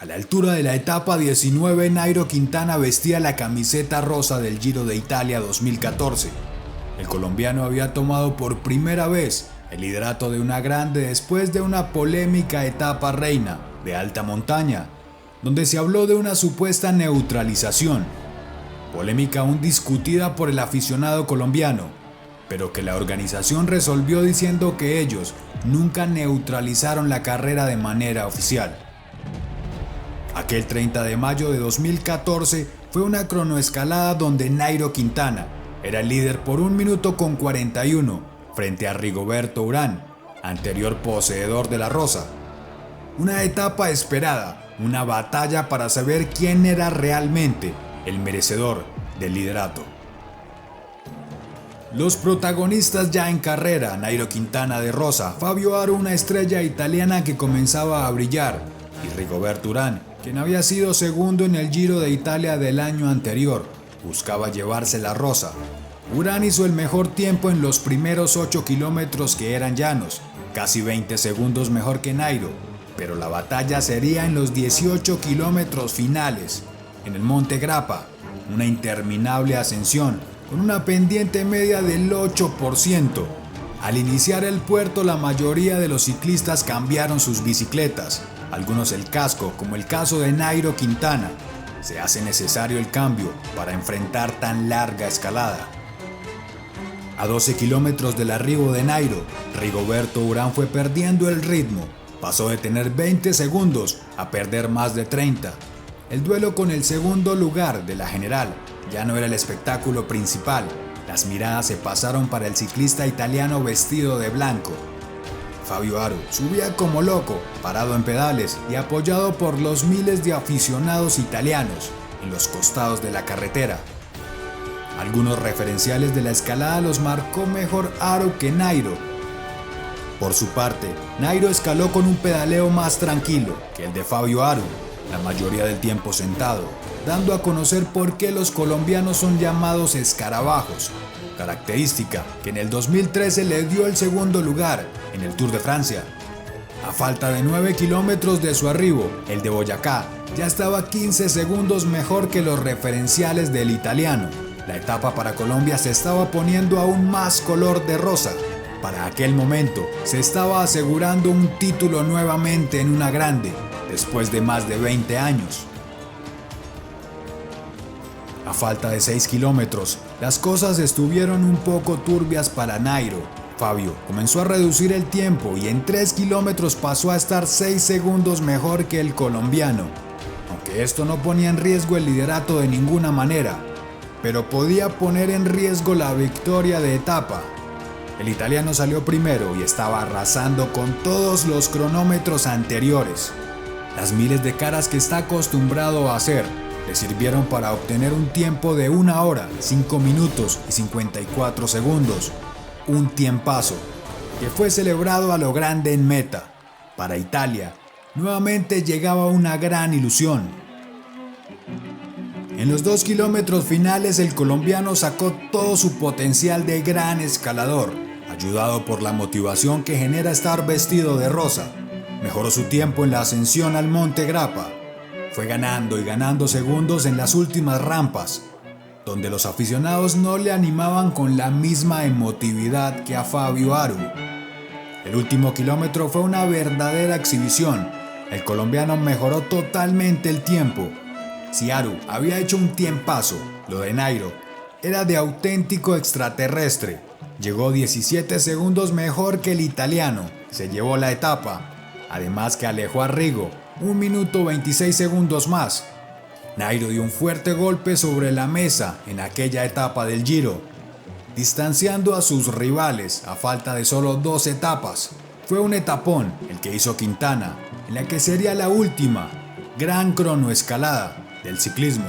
A la altura de la etapa 19, Nairo Quintana vestía la camiseta rosa del Giro de Italia 2014. El colombiano había tomado por primera vez el liderato de una grande después de una polémica etapa reina de alta montaña, donde se habló de una supuesta neutralización. Polémica aún discutida por el aficionado colombiano, pero que la organización resolvió diciendo que ellos nunca neutralizaron la carrera de manera oficial. Aquel 30 de mayo de 2014 fue una cronoescalada donde Nairo Quintana era el líder por 1 minuto con 41 frente a Rigoberto Urán, anterior poseedor de la rosa. Una etapa esperada, una batalla para saber quién era realmente el merecedor del liderato. Los protagonistas ya en carrera: Nairo Quintana de rosa, Fabio Aru, una estrella italiana que comenzaba a brillar, y Rigoberto Urán, quien había sido segundo en el Giro de Italia del año anterior, buscaba llevarse la rosa. Urán hizo el mejor tiempo en los primeros 8 kilómetros, que eran llanos, casi 20 segundos mejor que Nairo, pero la batalla sería en los 18 kilómetros finales, en el Monte Grappa, una interminable ascensión con una pendiente media del 8%. Al iniciar el puerto, la mayoría de los ciclistas cambiaron sus bicicletas, algunos el casco, como el caso de Nairo Quintana. Se hace necesario el cambio para enfrentar tan larga escalada. A 12 kilómetros del arribo de Nairo, Rigoberto Urán fue perdiendo el ritmo. Pasó de tener 20 segundos a perder más de 30. El duelo con el segundo lugar de la general ya no era el espectáculo principal. Las miradas se pasaron para el ciclista italiano vestido de blanco. Fabio Aru subía como loco, parado en pedales y apoyado por los miles de aficionados italianos en los costados de la carretera. Algunos referenciales de la escalada los marcó mejor Aru que Nairo. Por su parte, Nairo escaló con un pedaleo más tranquilo que el de Fabio Aru, la mayoría del tiempo sentado, dando a conocer por qué los colombianos son llamados escarabajos, característica que en el 2013 le dio el segundo lugar en el Tour de Francia. A falta de 9 kilómetros de su arribo, el de Boyacá ya estaba 15 segundos mejor que los referenciales del italiano. La etapa para Colombia se estaba poniendo aún más color de rosa. Para aquel momento, se estaba asegurando un título nuevamente en una grande, después de más de 20 años. A falta de 6 kilómetros, las cosas estuvieron un poco turbias para Nairo. Fabio comenzó a reducir el tiempo y en 3 kilómetros pasó a estar 6 segundos mejor que el colombiano. Aunque esto no ponía en riesgo el liderato de ninguna manera, pero podía poner en riesgo la victoria de etapa. El italiano salió primero y estaba arrasando con todos los cronómetros anteriores. Las miles de caras que está acostumbrado a hacer le sirvieron para obtener un tiempo de 1 hora, 5 minutos y 54 segundos. Un tiempazo que fue celebrado a lo grande en meta. Para Italia, nuevamente llegaba una gran ilusión. En los 2 kilómetros finales, el colombiano sacó todo su potencial de gran escalador, ayudado por la motivación que genera estar vestido de rosa. Mejoró su tiempo en la ascensión al Monte Grappa. Fue ganando y ganando segundos en las últimas rampas, donde los aficionados no le animaban con la misma emotividad que a Fabio Aru. El último kilómetro fue una verdadera exhibición. El colombiano mejoró totalmente el tiempo. Si Aru había hecho un tiempazo, lo de Nairo era de auténtico extraterrestre. Llegó 17 segundos mejor que el italiano. Se llevó la etapa. Además que alejó a Rigo 1 minuto 26 segundos más. Nairo dio un fuerte golpe sobre la mesa en aquella etapa del Giro, distanciando a sus rivales a falta de solo 2 etapas. Fue un etapón el que hizo Quintana, en la que sería la última gran cronoescalada del ciclismo.